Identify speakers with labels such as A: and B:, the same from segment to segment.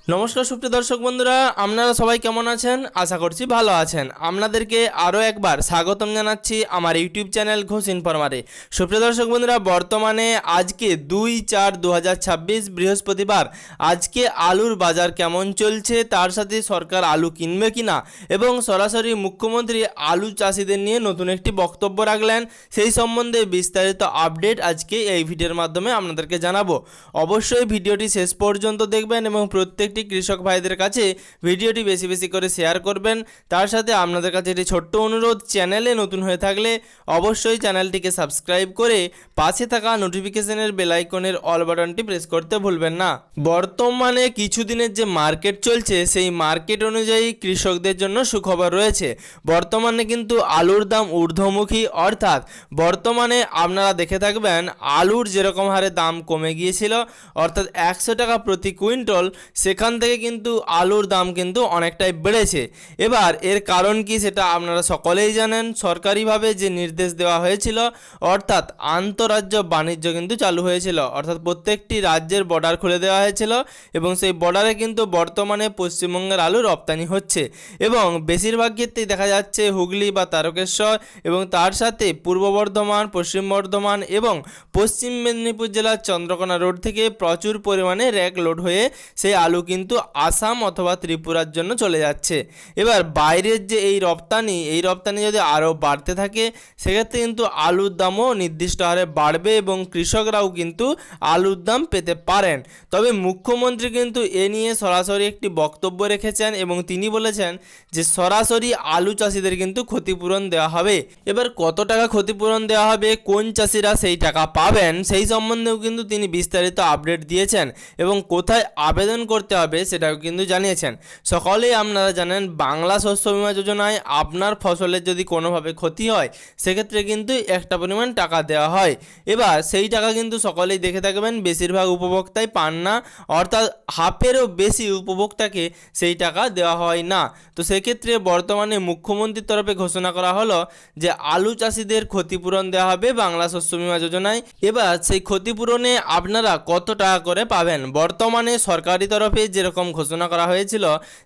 A: নমস্কার সুপ্রিয় দর্শক বন্ধুরা, আপনারা সবাই কেমন আছেন? আশা করছি ভালো আছেন। আপনাদেরকে আরও একবার স্বাগতম জানাচ্ছি আমার ইউটিউব চ্যানেল ঘোষ ইনফরমারে। সুপ্রিয় দর্শক বন্ধুরা, বর্তমানে আজকে 2/4/2026 বৃহস্পতিবার আজকে আলুর বাজার কেমন চলছে, তার সাথে সরকার আলু কিনবে কিনা এবং সরাসরি মুখ্যমন্ত্রী আলু চাষিদের নিয়ে নতুন একটি বক্তব্য রাখলেন, সেই সম্বন্ধে বিস্তারিত আপডেট আজকে এই ভিডিওর মাধ্যমে আপনাদেরকে জানাবো। অবশ্যই ভিডিওটি শেষ পর্যন্ত দেখবেন এবং প্রত্যেকটি কৃষক ভাইদের কাছে ভিডিওটি বেশি বেশি করে শেয়ার করবেন। তার সাথে আপনাদের কাছে একটি ছোট্ট অনুরোধ, চ্যানেলে নতুন হয়ে থাকলে অবশ্যই চ্যানেলটিকে সাবস্ক্রাইব করে পাশে থাকা নোটিফিকেশনের বেল আইকনের অল বাটনটি প্রেস করতে ভুলবেন না। বর্তমানে কিছুদিনের যে মার্কেট চলছে সেই মার্কেট অনুযায়ী কৃষকদের জন্য সুখবর রয়েছে। বর্তমানে কিন্তু আলুর দাম ঊর্ধ্বমুখী, অর্থাৎ বর্তমানে আপনারা দেখে থাকবেন আলুর যেরকম হারে দাম কমে গিয়েছিল, অর্থাৎ 100 টাকা প্রতি কুইন্টল, সেখান থেকে কিন্তু আলুর দাম কিন্তু অনেকটাই বেড়েছে। এবার এর কারণ কি সেটা আপনারা সকলেই জানেন। সরকারিভাবে যে নির্দেশ দেওয়া হয়েছিল, অর্থাৎ আন্তঃরাজ্য বাণিজ্য কিন্তু চালু হয়েছিল, অর্থাৎ প্রত্যেকটি রাজ্যের বর্ডার খুলে দেওয়া হয়েছিল এবং সেই বর্ডারে কিন্তু বর্তমানে পশ্চিমবঙ্গের আলু রপ্তানি হচ্ছে এবং বেশিরভাগ ক্ষেত্রেই দেখা যাচ্ছে হুগলি বা তারকেশ্বর এবং তার সাথে পূর্ব বর্ধমান, পশ্চিম বর্ধমান এবং পশ্চিম মেদিনীপুর জেলার চন্দ্রকোনা রোড থেকে প্রচুর পরিমাণে র্যাক লোড হয়ে সেই আলু কিন্তু আসাম অথবা ত্রিপুরার জন্য চলে যাচ্ছে। এবার বাইরের যে এই রপ্তানি যদি আরও বাড়তে থাকে, সেক্ষেত্রে কিন্তু আলুর দামও নির্দিষ্ট হারে বাড়বে এবং কৃষকরাও কিন্তু আলুর দাম পেতে পারেন। তবে মুখ্যমন্ত্রী কিন্তু এ নিয়ে সরাসরি একটি বক্তব্য রেখেছেন এবং তিনি বলেছেন যে সরাসরি আলু চাষিদের কিন্তু ক্ষতিপূরণ দেওয়া হবে। এবার কত টাকা ক্ষতিপূরণ দেওয়া হবে, কোন চাষিরা সেই টাকা পাবেন, সেই সম্বন্ধেও কিন্তু তিনি বিস্তারিত আপডেট দিয়েছেন এবং কোথায় আবেদন করতে হবে সেটাও কিন্তু জানিয়েছেন। সকলেই আপনারা জানেন বাংলা শস্য বীমা যোজনায় আপনার ফসলের যদি কোনোভাবে ক্ষতি হয়, সেক্ষেত্রে কিন্তু একটা পরিমাণ টাকা দেওয়া হয়। এবার সেই টাকা কিন্তু সকলেই দেখে থাকবেন বেশিরভাগ উপভোক্তাই পান না, অর্থাৎ হাফেরও বেশি উপভোক্তাকে সেই টাকা দেওয়া হয় না। তো সেক্ষেত্রে বর্তমানে মুখ্যমন্ত্রীর তরফে ঘোষণা করা হলো যে আলু চাষিদের ক্ষতিপূরণ দেওয়া হবে বাংলা শস্য বীমা যোজনায়। এবার সেই ক্ষতিপূরণে আপনারা কত টাকা করে পাবেন? বর্তমানে সরকারি তরফে যেরকম ঘোষণা করা হয়েছিল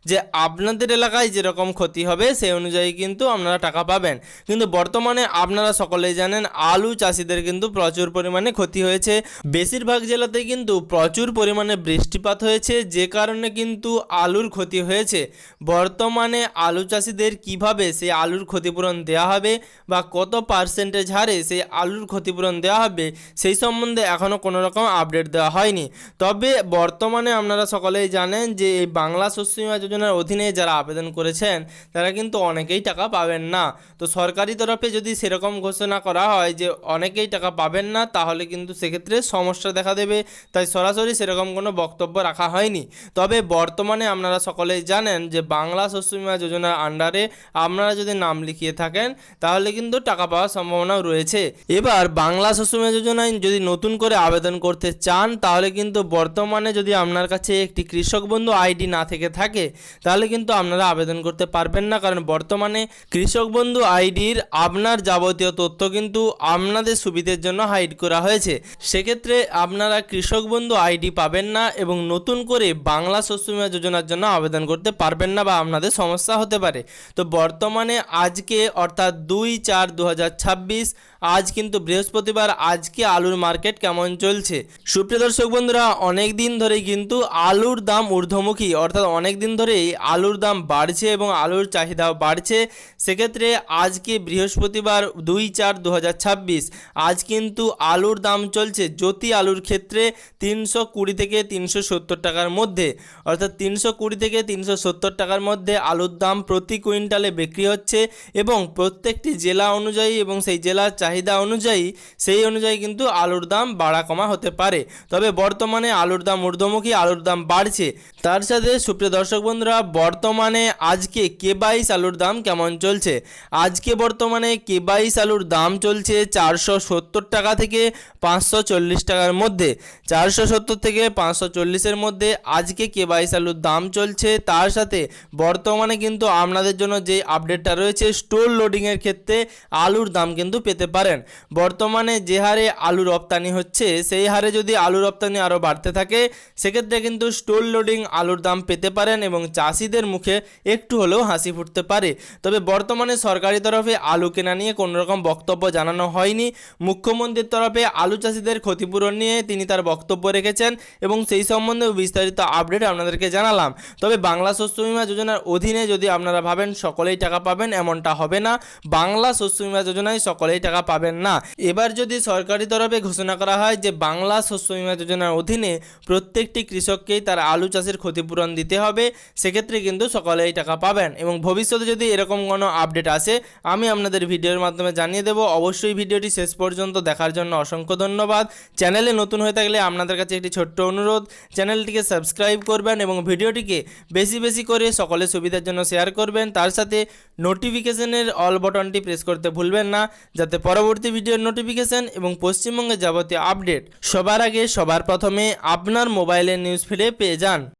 A: যে আপনাদের এলাকায় যেরকম ক্ষতি হবে সেই অনুযায়ী কিন্তু আপনারা টাকা পাবেন, কিন্তু বর্তমানে আপনারা সকলেই জানেন আলু চাষিদের কিন্তু প্রচুর পরিমাণে ক্ষতি হয়েছে। বেশিরভাগ জেলাতেই কিন্তু প্রচুর পরিমাণে বৃষ্টিপাত হয়েছে, যে কারণে কিন্তু আলুর ক্ষতি হয়েছে। বর্তমানে আলু চাষিদের কিভাবে সেই আলুর ক্ষতিপূরণ দেওয়া হবে বা কত পার্সেন্টেজ হারে সেই আলুর ক্ষতিপূরণ দেওয়া হবে, সেই সম্বন্ধে এখনও কোনো রকম আপডেট দেওয়া হয়নি। তবে বর্তমানে আপনারা সকলেই জানেন যে এই বাংলা শস্য বীমা যোজনার অধীনে যারা আবেদন করেছেন তারা কিন্তু অনেকেই টাকা পাবেন না। তো সরকারি তরফে যদি সেরকম ঘোষণা করা হয় যে অনেকেই টাকা পাবেন না, তাহলে কিন্তু সেক্ষেত্রে সমস্যা দেখা দেবে, তাই সরাসরি সেরকম কোনো বক্তব্য রাখা হয়নি। তবে বর্তমানে আপনারা সকলেই জানেন যে বাংলা শস্য বীমা যোজনার আন্ডারে আপনারা যদি নাম লিখিয়ে থাকেন তাহলে কিন্তু টাকা পাওয়ার সম্ভাবনাও রয়েছে। এবার বাংলা শস্য বীমা যোজনায় যদি নতুন করে আবেদন করতে চান, তাহলে কিন্তু বর্তমানে যদি আপনার কাছে একটি কৃষক বন্ধু আইডি না থেকে থাকে তাহলে কিন্তু আপনারা আবেদন করতে পারবেন না, কারণ বর্তমানে কৃষক বন্ধু আইডির আপনার যাবতীয় তথ্য কিন্তু আপনাদের সুবিধের জন্য হাইড করা হয়েছে। সেক্ষেত্রে আপনারা কৃষক বন্ধু আইডি পাবেন না এবং নতুন করে বাংলা শস্য বীমা যোজনার জন্য আবেদন করতে পারবেন না বা আপনাদের সমস্যা হতে পারে। তো বর্তমানে আজকে অর্থাৎ 2/4/2026 আজ কিন্তু বৃহস্পতিবার, আজকে আলুর মার্কেট কেমন চলছে? সুপ্রিয় দর্শক বন্ধুরা, অনেক দিন ধরেই কিন্তু আলুর দাম ঊর্ধ্বমুখী, অর্থাৎ অনেক দিন ধরেই আলুর দাম বাড়ছে এবং আলুর চাহিদাও বাড়ছে। সেক্ষেত্রে আজকে বৃহস্পতিবার 2/4/2026 আজ কিন্তু আলুর দাম চলছে জ্যোতি আলুর ক্ষেত্রে 320 থেকে 370 টাকার মধ্যে, অর্থাৎ 320 থেকে 370 টাকার মধ্যে আলুর দাম প্রতি কুইন্টালে বিক্রি হচ্ছে এবং প্রত্যেকটি জেলা অনুযায়ী এবং সেই জেলার চাহিদা অনুযায়ী কিন্তু আলুর দাম বাড়া কমা হতে পারে। তবে বর্তমানে আলুর দাম ঊর্ধ্বমুখী, আলুর দাম বাড়ছে। তার সাথে সুপ্রিয় দর্শক বন্ধুরা, বর্তমানে আজকে K22 আলুর দাম কেমন চলছে? আজকে বর্তমানে K22 আলুর দাম চলছে 470 টাকা থেকে 540 টাকার মধ্যে। 470 থেকে 540-এর মধ্যে আজকে K22 আলুর দাম চলছে। তার সাথে বর্তমানে কিন্তু আপনাদের জন্য যে আপডেটটা রয়েছে, স্টোর লোডিংয়ের ক্ষেত্রে আলুর দাম কিন্তু পেতে পারেন। বর্তমানে যে হারে আলু রপ্তানি হচ্ছে সেই হারে যদি আলু রপ্তানি আরও বাড়তে থাকে, সেক্ষেত্রে কিন্তু স্টোর লোডিং আলুর দাম পেতে পারেন এবং চাষিদের মুখে একটু হলেও হাসি ফুটতে পারে। তবে বর্তমানে সরকারি তরফে আলু কেনা নিয়ে কোনো রকম বক্তব্য জানানো হয়নি। মুখ্যমন্ত্রীর তরফে আলু চাষিদের ক্ষতিপূরণ নিয়ে তিনি তার বক্তব্য রেখেছেন এবং সেই সম্বন্ধে বিস্তারিত আপডেট আপনাদেরকে জানালাম। তবে বাংলা শস্য বীমা যোজনার অধীনে যদি আপনারা ভাবেন সকলেই টাকা পাবেন, এমনটা হবে না। বাংলা শস্য বীমা যোজনায় সকলেই টাকা পাবেন না। এবার যদি সরকারি তরফে ঘোষণা করা হয় যে বাংলা শস্য বীমা যোজনার অধীনে প্রত্যেকটি কৃষককেই তার আলু চাষের ক্ষতিপূরণ দিতে হবে, সেক্ষেত্রে কিন্তু সকলেই টাকা পাবেন। এবং ভবিষ্যতে যদি এরকম কোনো আপডেট আসে আমি আপনাদের ভিডিওর মাধ্যমে জানিয়ে দেব। অবশ্যই ভিডিওটি শেষ পর্যন্ত দেখার জন্য অসংখ্য ধন্যবাদ। চ্যানেলে নতুন হয়ে থাকলে আপনাদের কাছে একটি ছোট্ট অনুরোধ, চ্যানেলটিকে সাবস্ক্রাইব করবেন এবং ভিডিওটিকে বেশি বেশি করে সকলের সুবিধার জন্য শেয়ার করবেন। তার সাথে নোটিফিকেশনের অল বাটনটি প্রেস করতে ভুলবেন না, যাতে পরবর্তী ভিডিওর নোটিফিকেশন এবং পশ্চিমবঙ্গের যাবতীয় আপডেট সবার আগে সবার প্রথমে আপনার মোবাইলের নিউজ ফিডে পেয়ে যান।